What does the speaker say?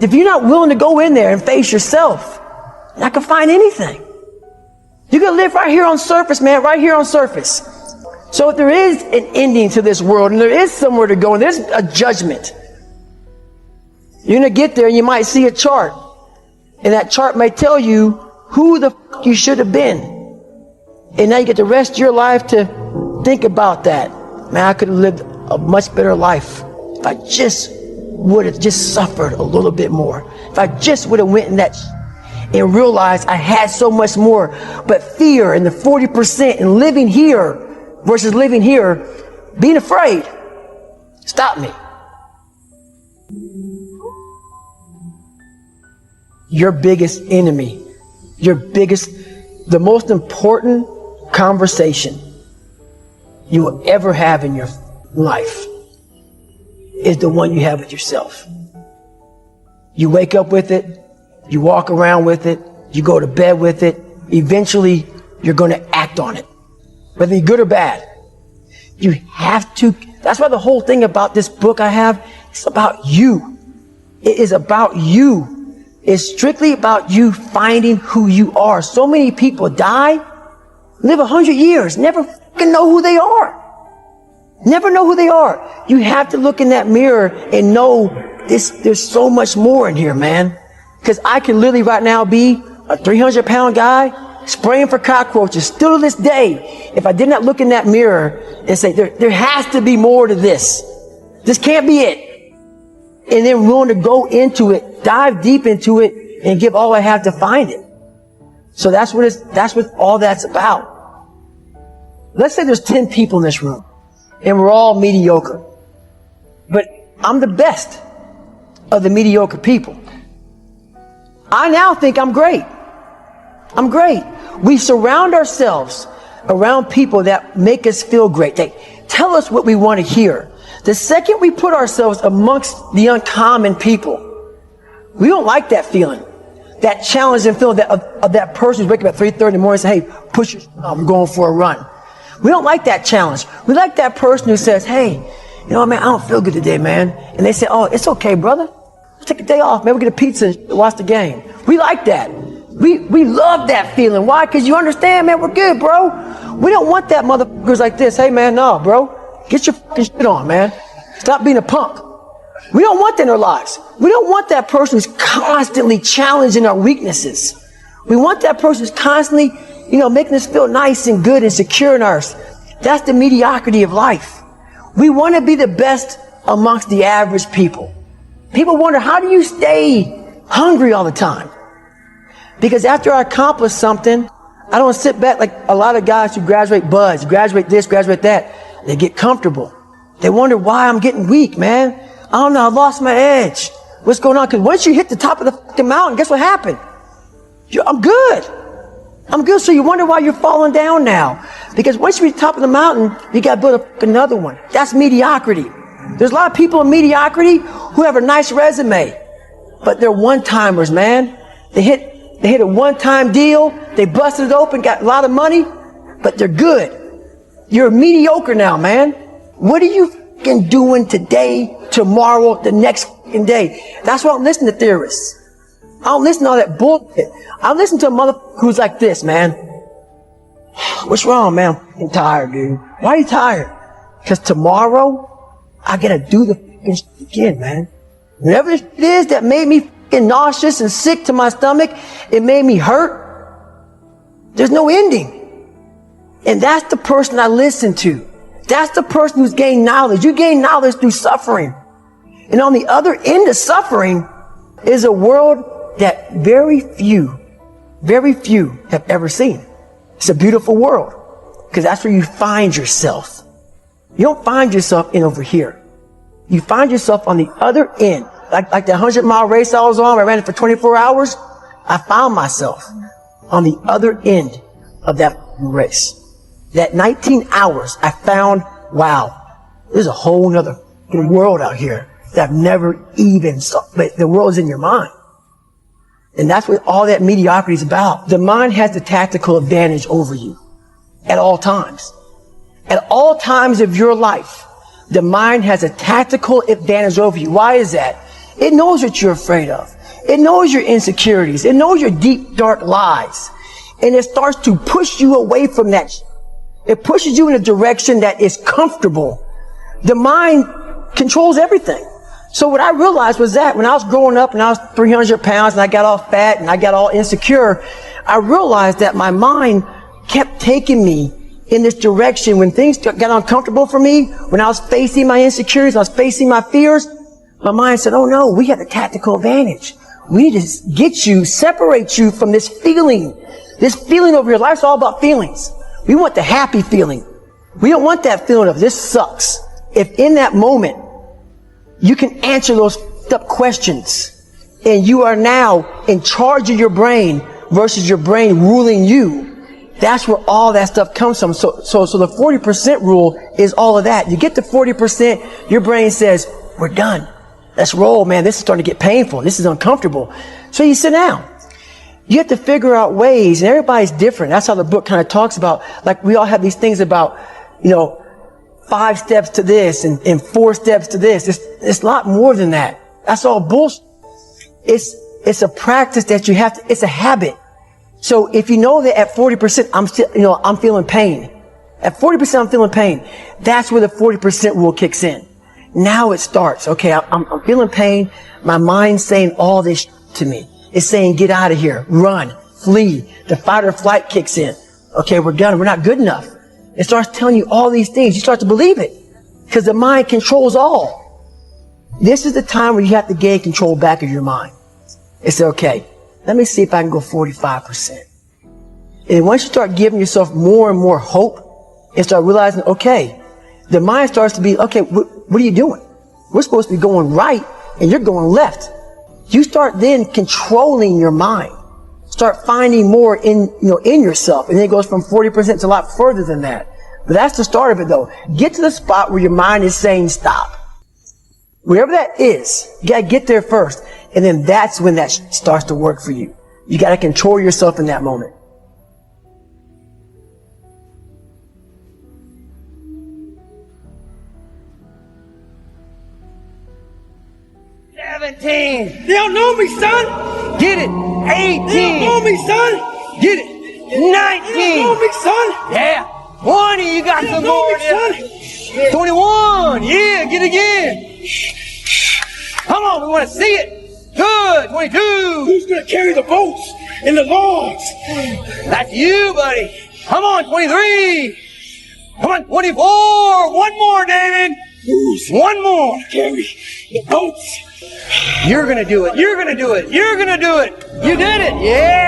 If you're not willing to go in there and face yourself, you're not gonna find anything. You're gonna live right here on surface, man, right here on surface. So if there is an ending to this world and there is somewhere to go and there's a judgment, you're gonna get there and you might see a chart. And that chart may tell you who the f you should have been. And now you get the rest of your life to think about that. Man, I could have lived a much better life if I just would have just suffered a little bit more. If I just would have went in that and realized I had so much more. But fear and the 40% and living here versus living here, being afraid, stop me. Your biggest enemy, the most important conversation you will ever have in your life is the one you have with yourself. You wake up with it, you walk around with it, you go to bed with it. Eventually, you're going to act on it, whether you're good or bad. You have to. That's why the whole thing about this book I have, it's about you. It is about you. It's strictly about you finding who you are. So many people die, live 100 years, never fucking know who they are. Never know who they are. You have to look in that mirror and know there's so much more in here, man. Because I can literally right now be a 300-pound guy spraying for cockroaches still to this day. If I did not look in that mirror and say, there has to be more to this. This can't be it. And then willing to go into it, dive deep into it, and give all I have to find it. So that's what all that's about. Let's say there's 10 people in this room, and we're all mediocre. But I'm the best of the mediocre people. I now think I'm great. I'm great. We surround ourselves around people that make us feel great. They tell us what we want to hear. The second we put ourselves amongst the uncommon people, we don't like that feeling. That challenging feeling of that person who's waking up at 3:30 in the morning and say, hey, push your I'm going for a run. We don't like that challenge. We like that person who says, hey, you know what, man, I don't feel good today, man. And they say, oh, it's okay, brother. Let's take a day off. Maybe we'll get a pizza and watch the game. We like that. We love that feeling. Why? Because you understand, man, we're good, bro. We don't want that motherfuckers like this. Hey, man, no, bro. Get your fucking shit on, man. Stop being a punk. We don't want that in our lives. We don't want that person who's constantly challenging our weaknesses. We want that person who's constantly, making us feel nice and good and secure in ours. That's the mediocrity of life. We want to be the best amongst the average people. People wonder, how do you stay hungry all the time? Because after I accomplish something, I don't sit back like a lot of guys who graduate buds, graduate this, graduate that. They get comfortable. They wonder why I'm getting weak, man. I don't know, I lost my edge. What's going on? Because once you hit the top of the fucking mountain, guess what happened? I'm good. I'm good. So you wonder why you're falling down now. Because once you reach the top of the mountain, you got to build another one. That's mediocrity. There's a lot of people in mediocrity who have a nice resume, but they're one-timers, man. They hit a one-time deal. They busted it open, got a lot of money, but they're good. You're mediocre now, man. What are you fucking doing today, tomorrow, the next fucking day? That's why I don't listen to theorists. I don't listen to all that bullshit. I listen to a motherfucker who's like this, man. What's wrong, man? I'm fucking tired, dude. Why are you tired? Because tomorrow, I gotta do the fucking shit again, man. Whatever it is that made me fucking nauseous and sick to my stomach, it made me hurt. There's no ending. And that's the person I listen to. That's the person who's gained knowledge. You gain knowledge through suffering. And on the other end of suffering is a world that very few have ever seen. It's a beautiful world because that's where you find yourself. You don't find yourself in over here. You find yourself on the other end. Like the 100-mile race I was on, I ran it for 24 hours. I found myself on the other end of that race. That 19 hours, I found, wow, there's a whole other world out here that I've never even saw. But the world's in your mind. And that's what all that mediocrity is about. The mind has the tactical advantage over you at all times. At all times of your life, the mind has a tactical advantage over you. Why is that? It knows what you're afraid of. It knows your insecurities. It knows your deep, dark lies. And it starts to push you away from that. It pushes you in a direction that is comfortable. The mind controls everything. So what I realized was that when I was growing up and I was 300 pounds and I got all fat and I got all insecure, I realized that my mind kept taking me in this direction. When things got uncomfortable for me, when I was facing my insecurities, I was facing my fears, my mind said, oh no, we have a tactical advantage. We need to get you, separate you from this feeling over here. Life's all about feelings. We want the happy feeling. We don't want that feeling of this sucks. If in that moment, you can answer those questions and you are now in charge of your brain versus your brain ruling you. That's where all that stuff comes from. So the 40% rule is all of that. You get to 40%, your brain says, we're done. Let's roll, man. This is starting to get painful. This is uncomfortable. So you sit down. You have to figure out ways, and everybody's different. That's how the book kind of talks about, like we all have these things about, 5 steps to this and 4 steps to this. It's a lot more than that. That's all bullshit. It's a practice that you have to, it's a habit. So if you know that at 40%, I'm feeling pain. At 40%, I'm feeling pain. That's where the 40% rule kicks in. Now it starts. Okay, I'm feeling pain. My mind's saying all this to me. It's saying, get out of here, run, flee. The fight or flight kicks in. Okay, we're done. We're not good enough. It starts telling you all these things. You start to believe it because the mind controls all. This is the time where you have to gain control back of your mind. It's okay. Let me see if I can go 45%. And once you start giving yourself more and more hope and start realizing, okay, the mind starts to be, okay, what are you doing? We're supposed to be going right and you're going left. You start then controlling your mind. Start finding more in yourself. And then it goes from 40% to a lot further than that. But that's the start of it though. Get to the spot where your mind is saying stop. Wherever that is, you gotta get there first. And then that's when that starts to work for you. You gotta control yourself in that moment. They don't know me, son. Get it. 18. They don't know me, son. Get it. 19. They don't know me, son. Yeah. 20. You got some more there. 21. Yeah. Get it again. Come on. We want to see it. Good. 22. Who's going to carry the boats and the logs? That's you, buddy. Come on. 23. Come on. 24. One more, David. One more. Carry the boats. You're going to do it. You're going to do it. You're going to do it. You did it. Yeah.